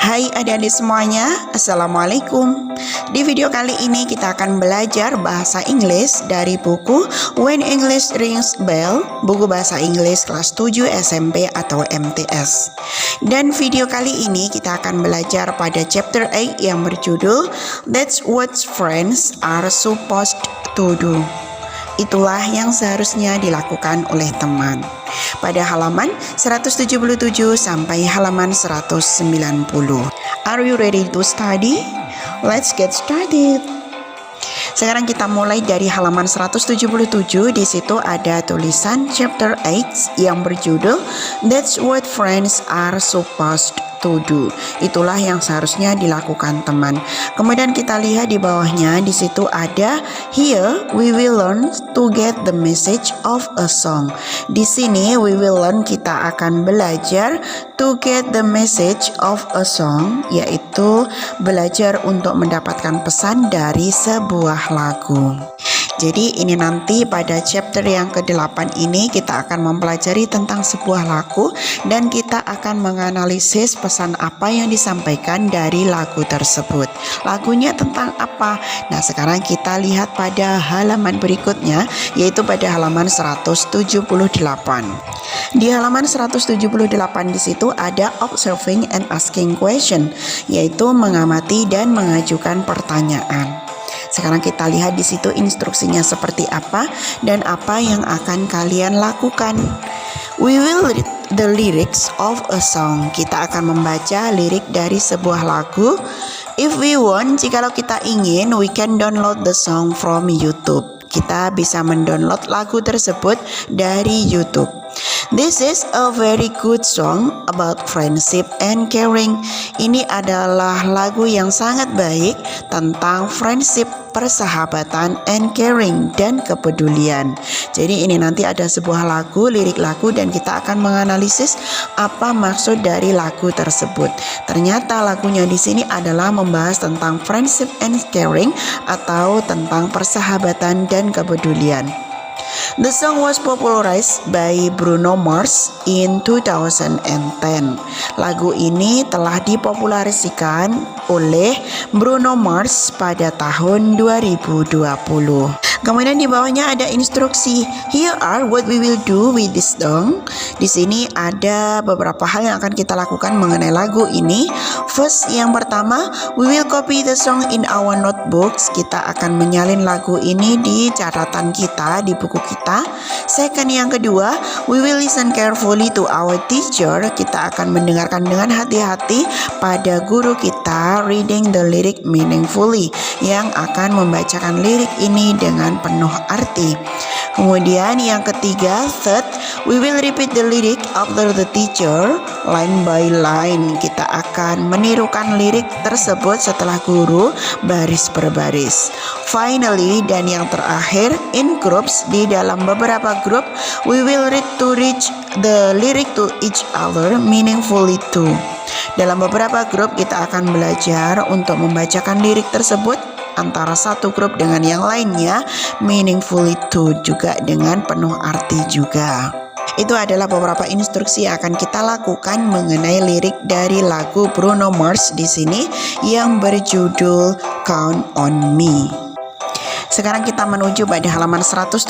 Hai adik-adik semuanya, Assalamualaikum. Di video kali ini kita akan belajar bahasa Inggris dari buku When English Rings Bell, buku bahasa Inggris kelas 7 SMP atau MTS. Dan video kali ini kita akan belajar pada chapter 8 yang berjudul That's What Friends Are Supposed to Do. Itulah yang seharusnya dilakukan oleh teman. Pada halaman 177 sampai halaman 190. Are you ready to study? Let's get started. Sekarang kita mulai dari halaman 177. Di situ ada tulisan chapter 8 yang berjudul That's What Friends Are Supposed to Do. Itulah yang seharusnya dilakukan teman. Kemudian kita lihat di bawahnya, di situ ada Here we will learn to get the message of a song. Di sini we will learn, kita akan belajar to get the message of a song, yaitu belajar untuk mendapatkan pesan dari sebuah lagu. Jadi ini nanti pada chapter yang ke-8 ini kita akan mempelajari tentang sebuah lagu dan kita akan menganalisis pesan apa yang disampaikan dari lagu tersebut. Lagunya tentang apa? Nah, sekarang kita lihat pada halaman berikutnya, yaitu pada halaman 178. Di halaman 178 di situ ada observing and asking question, yaitu mengamati dan mengajukan pertanyaan. Sekarang kita lihat di situ instruksinya seperti apa dan apa yang akan kalian lakukan. We will read the lyrics of a song. Kita akan membaca lirik dari sebuah lagu. If we want, jikalau kita ingin, we can download the song from YouTube. Kita bisa mendownload lagu tersebut dari YouTube. This is a very good song about friendship and caring. Ini adalah lagu yang sangat baik tentang friendship, persahabatan, and caring, dan kepedulian. Jadi ini nanti ada sebuah lagu, lirik lagu, dan kita akan menganalisis apa maksud dari lagu tersebut. Ternyata lagunya di sini adalah membahas tentang friendship and caring atau tentang persahabatan dan kepedulian. The song was popularized by Bruno Mars in 2010. Lagu ini telah dipopulerasikan oleh Bruno Mars pada tahun 2020. Kemudian di bawahnya ada instruksi. Here are what we will do with this song. Di sini ada beberapa hal yang akan kita lakukan mengenai lagu ini. First, yang pertama, we will copy the song in our notebooks. Kita akan menyalin lagu ini di catatan kita, di buku kita. Second, yang kedua, we will listen carefully to our teacher. Kita akan mendengarkan dengan hati-hati pada guru kita, reading the lyric meaningfully, yang akan membacakan lirik ini dengan penuh arti. Kemudian yang ketiga, third, we will repeat the lyric after the teacher line by line. Kita akan menirukan lirik tersebut setelah guru, baris per baris. Finally, dan yang terakhir, in groups, di dalam beberapa grup, we will read to reach the lyric to each other meaningfully too. Dalam beberapa grup kita akan belajar untuk membacakan lirik tersebut antara satu grup dengan yang lainnya meaningfully too, juga dengan penuh arti juga. Itu adalah beberapa instruksi yang akan kita lakukan mengenai lirik dari lagu Bruno Mars di sini yang berjudul Count on Me. Sekarang kita menuju pada halaman 179.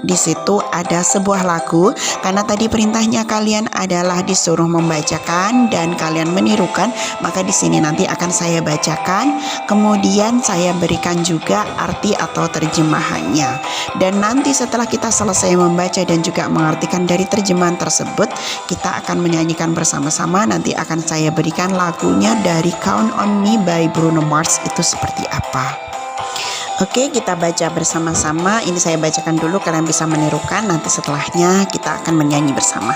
Di situ ada sebuah lagu, karena tadi perintahnya kalian adalah disuruh membacakan dan kalian menirukan, maka di sini nanti akan saya bacakan, kemudian saya berikan juga arti atau terjemahannya. Dan nanti setelah kita selesai membaca dan juga mengartikan dari terjemahan tersebut, kita akan menyanyikan bersama-sama. Nanti akan saya berikan lagunya dari Count on Me by Bruno Mars itu seperti apa. Oke, kita baca bersama-sama. Ini saya bacakan dulu, kalian bisa menirukan. Nanti setelahnya kita akan menyanyi bersama.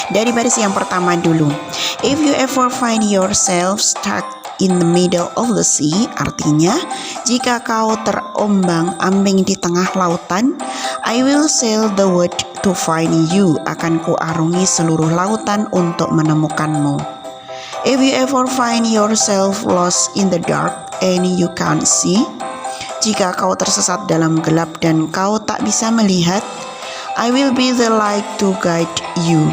Dari baris yang pertama dulu. If you ever find yourself stuck in the middle of the sea, artinya jika kau terombang-ambing di tengah lautan, I will sail the world to find you. Akan kuarungi seluruh lautan untuk menemukanmu. If you ever find yourself lost in the dark and you can't see, jika kau tersesat dalam gelap dan kau tak bisa melihat, I will be the light to guide you.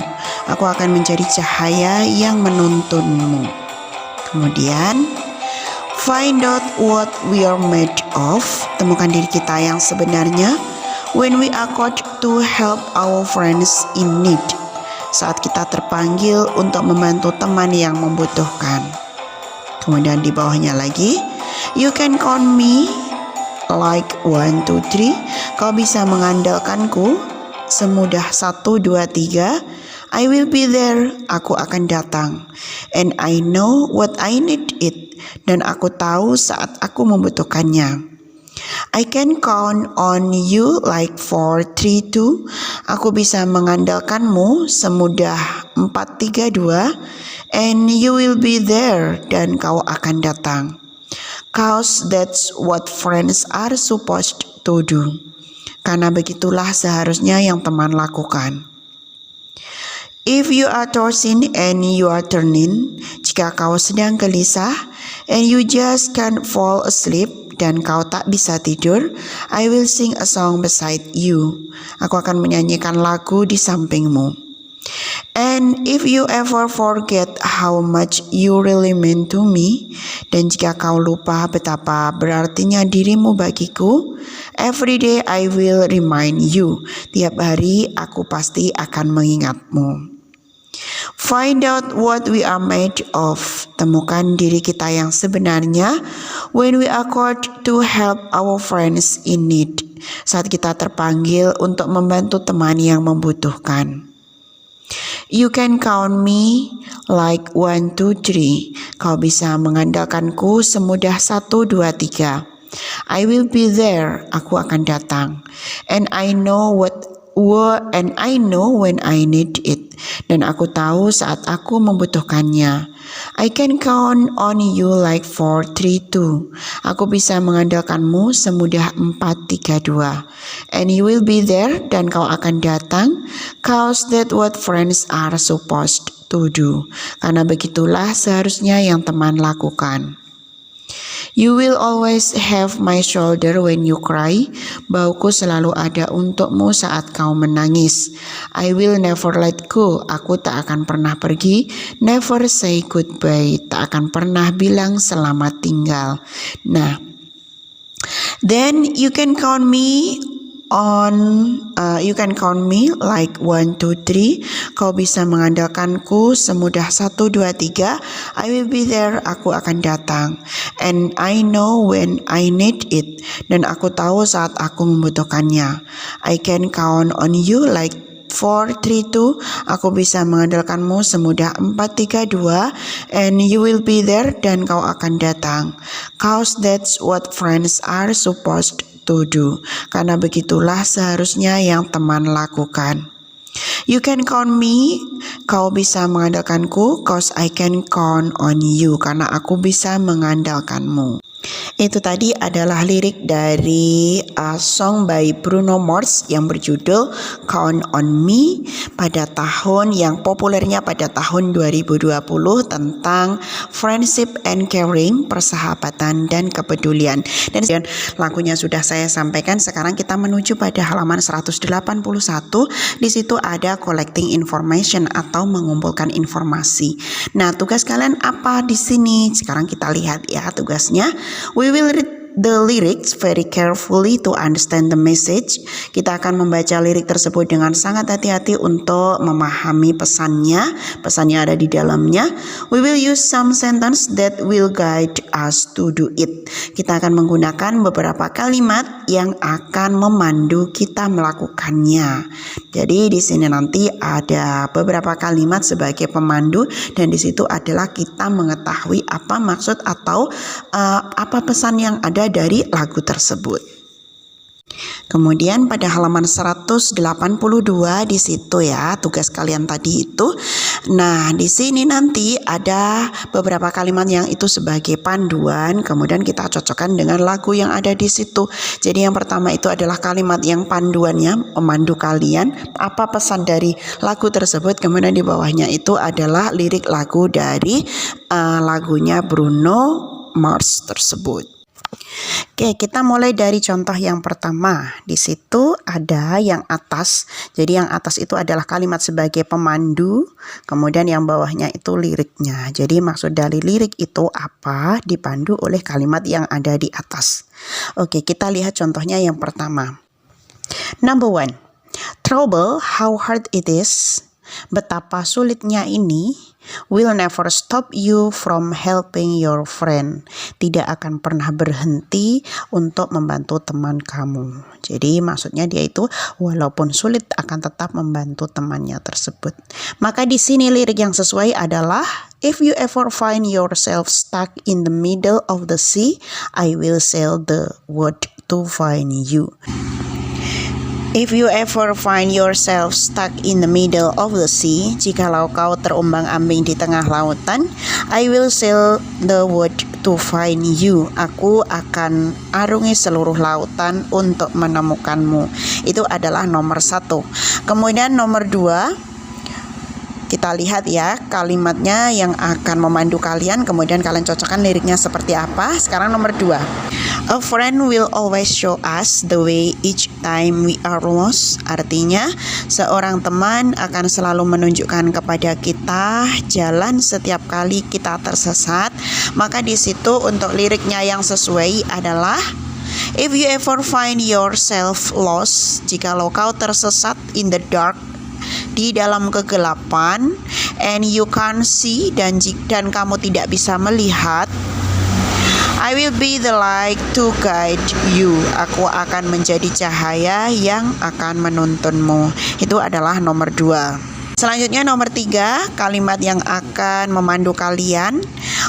Aku akan menjadi cahaya yang menuntunmu. Kemudian find out what we are made of. Temukan diri kita yang sebenarnya. When we are called to help our friends in need. Saat kita terpanggil untuk membantu teman yang membutuhkan. Kemudian di bawahnya lagi, you can count me like 1, 2, 3. Kau bisa mengandalkanku semudah 1, 2, 3. I will be there. Aku akan datang. And I know what I need it. Dan aku tahu saat aku membutuhkannya. I can count on you like 4, 3, 2. Aku bisa mengandalkanmu semudah 4, 3, 2. And you will be there. Dan kau akan datang. Cause that's what friends are supposed to do. Karena begitulah seharusnya yang teman lakukan. If you are tossing and you are turning, jika kau sedang gelisah and you just can't fall asleep dan kau tak bisa tidur, I will sing a song beside you. Aku akan menyanyikan lagu di sampingmu. And if you ever forget how much you really mean to me, dan jika kau lupa betapa berartinya dirimu bagiku, every day I will remind you. Tiap hari aku pasti akan mengingatmu. Find out what we are made of. Temukan diri kita yang sebenarnya. When we are called to help our friends in need. Saat kita terpanggil untuk membantu teman yang membutuhkan. You can count me like 1, 2, 3. Kau bisa mengandalkanku semudah 1, 2, 3. I will be there. Aku akan datang. And I know when I need it. Dan aku tahu saat aku membutuhkannya. I can count on you like 4, 3, 2. Aku bisa mengandalkanmu semudah 4, 3, 2. And you will be there. Dan kau akan datang. Cause that's what friends are supposed to do. Karena begitulah seharusnya yang teman lakukan. You will always have my shoulder when you cry. Bauku selalu ada untukmu saat kau menangis. I will never let go. Aku tak akan pernah pergi. Never say goodbye. Tak akan pernah bilang selamat tinggal. Nah, then you can count me like 1, 2, 3. Kau bisa mengandalkanku semudah 1, 2, 3. I will be there. Aku akan datang. And I know when I need it. Dan aku tahu saat aku membutuhkannya. I can count on you like 4, 3, 2. Aku bisa mengandalkanmu semudah 4, 3, 2. And you will be there. Dan kau akan datang. Cause that's what friends are supposed to do. Karena begitulah seharusnya yang teman lakukan. You can count me. Kau bisa mengandalkanku. Cause I can count on you. Karena aku bisa mengandalkanmu. Itu tadi adalah lirik dari song by Bruno Mars yang berjudul Count on Me pada tahun yang populernya pada tahun 2020 tentang friendship and caring, persahabatan dan kepedulian. Dan lagunya sudah saya sampaikan, sekarang kita menuju pada halaman 181. Di situ ada collecting information atau mengumpulkan informasi. Nah, tugas kalian apa di sini? Sekarang kita lihat ya tugasnya. We will read the lyrics very carefully to understand the message. Kita akan membaca lirik tersebut dengan sangat hati-hati untuk memahami pesannya ada di dalamnya. We will use some sentence that will guide us to do it. Kita akan menggunakan beberapa kalimat yang akan memandu kita melakukannya. Jadi di sini nanti ada beberapa kalimat sebagai pemandu dan di situ adalah kita mengetahui apa maksud atau apa pesan yang ada dari lagu tersebut. Kemudian pada halaman 182 di situ ya tugas kalian tadi itu. Nah, di sini nanti ada beberapa kalimat yang itu sebagai panduan, kemudian kita cocokkan dengan lagu yang ada di situ. Jadi yang pertama itu adalah kalimat yang panduannya, memandu kalian apa pesan dari lagu tersebut. Kemudian di bawahnya itu adalah lirik lagu dari lagunya Bruno Mars tersebut. Oke, kita mulai dari contoh yang pertama. Di situ ada yang atas. Jadi yang atas itu adalah kalimat sebagai pemandu, kemudian yang bawahnya itu liriknya. Jadi maksud dari lirik itu apa dipandu oleh kalimat yang ada di atas. Oke, kita lihat contohnya yang pertama. Number 1. Trouble, how hard it is. Betapa sulitnya ini will never stop you from helping your friend. Tidak akan pernah berhenti untuk membantu teman kamu. Jadi maksudnya dia itu walaupun sulit akan tetap membantu temannya tersebut. Maka di sini lirik yang sesuai adalah if you ever find yourself stuck in the middle of the sea, I will sail the boat to find you. If you ever find yourself stuck in the middle of the sea, jikalau kau terombang-ambing di tengah lautan, I will sail the world to find you. Aku akan arungi seluruh lautan untuk menemukanmu. Itu adalah nomor 1. Kemudian nomor 2, kita lihat ya kalimatnya yang akan memandu kalian, kemudian kalian cocokkan liriknya seperti apa. Sekarang nomor 2. A friend will always show us the way each time we are lost. Artinya, seorang teman akan selalu menunjukkan kepada kita jalan setiap kali kita tersesat. Maka di situ untuk liriknya yang sesuai adalah if you ever find yourself lost, jikalau kau tersesat in the dark, di dalam kegelapan, and you can't see, dan kamu tidak bisa melihat, I will be the light to guide you. Aku akan menjadi cahaya yang akan menuntunmu. Itu adalah nomor 2. Selanjutnya nomor 3, kalimat yang akan memandu kalian.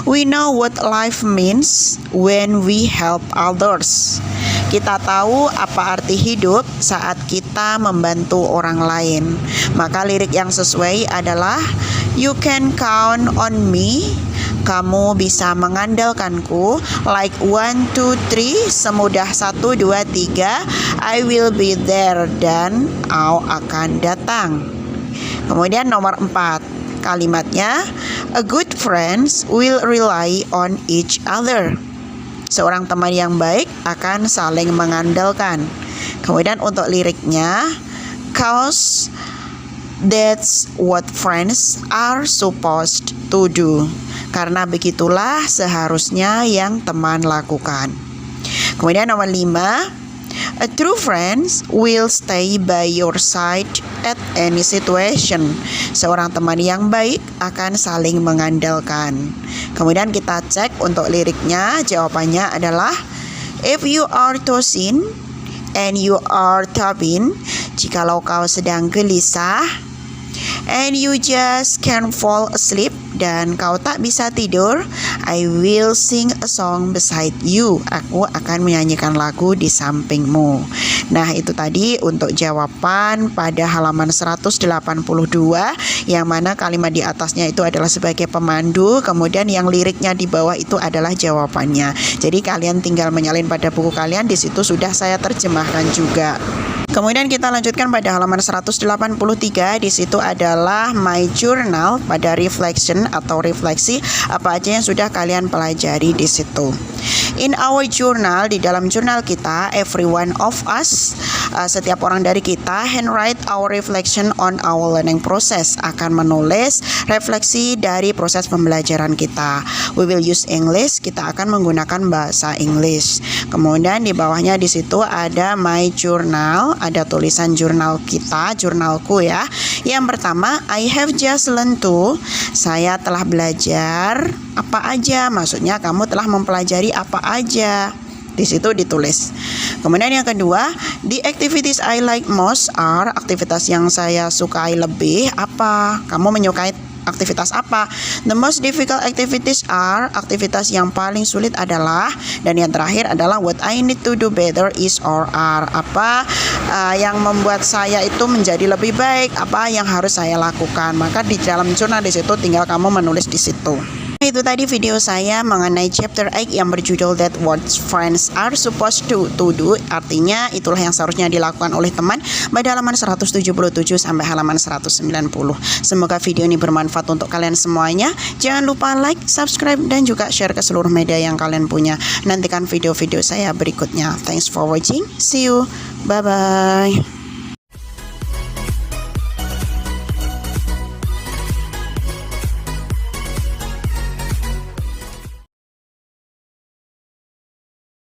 We know what life means when we help others. Kita tahu apa arti hidup saat kita membantu orang lain. Maka lirik yang sesuai adalah you can count on me. Kamu bisa mengandalkanku. Like 1, 2, 3. Semudah 1, 2, 3. I will be there. Dan kau akan datang. Kemudian nomor 4, kalimatnya a good friends will rely on each other. Seorang teman yang baik akan saling mengandalkan. Kemudian untuk liriknya, cause that's what friends are supposed to do. Karena begitulah seharusnya yang teman lakukan. Kemudian nomor 5, a true friends will stay by your side at any situation. Seorang teman yang baik akan saling mengandalkan. Kemudian kita cek untuk liriknya, jawabannya adalah if you are tossing and you are turning, jikalau kau sedang gelisah, and you just can't fall asleep, dan kau tak bisa tidur, I will sing a song beside you. Aku akan menyanyikan lagu di sampingmu. Nah, itu tadi untuk jawaban pada halaman 182, yang mana kalimat di atasnya itu adalah sebagai pemandu, kemudian yang liriknya di bawah itu adalah jawabannya. Jadi kalian tinggal menyalin pada buku kalian, di situ sudah saya terjemahkan juga. Kemudian kita lanjutkan pada halaman 183. Di situ adalah my journal pada reflection atau refleksi apa aja yang sudah kalian pelajari di situ. In our journal, di dalam jurnal kita, every one of us, setiap orang dari kita, handwrite our reflection on our learning process, akan menulis refleksi dari proses pembelajaran kita. We will use English, kita akan menggunakan bahasa Inggris. Kemudian di bawahnya di situ ada my journal, ada tulisan jurnal kita, jurnalku ya. Yang pertama, I have just learned to, saya telah belajar apa aja, maksudnya kamu telah mempelajari apa aja. Di situ ditulis. Kemudian yang kedua, the activities I like most are, aktivitas yang saya sukai lebih apa? Kamu menyukai aktivitas apa? The most difficult activities are, aktivitas yang paling sulit adalah, dan yang terakhir adalah what I need to do better is or are, apa yang membuat saya itu menjadi lebih baik, apa yang harus saya lakukan. Maka di dalam jurnal di situ tinggal kamu menulis di situ. Itu tadi video saya mengenai chapter 8 yang berjudul That What Friends Are Supposed to Do. Artinya itulah yang seharusnya dilakukan oleh teman pada halaman 177 sampai halaman 190. Semoga video ini bermanfaat untuk kalian semuanya. Jangan lupa like, subscribe, dan juga share ke seluruh media yang kalian punya. Nantikan video-video saya berikutnya. Thanks for watching. See you. Bye-bye.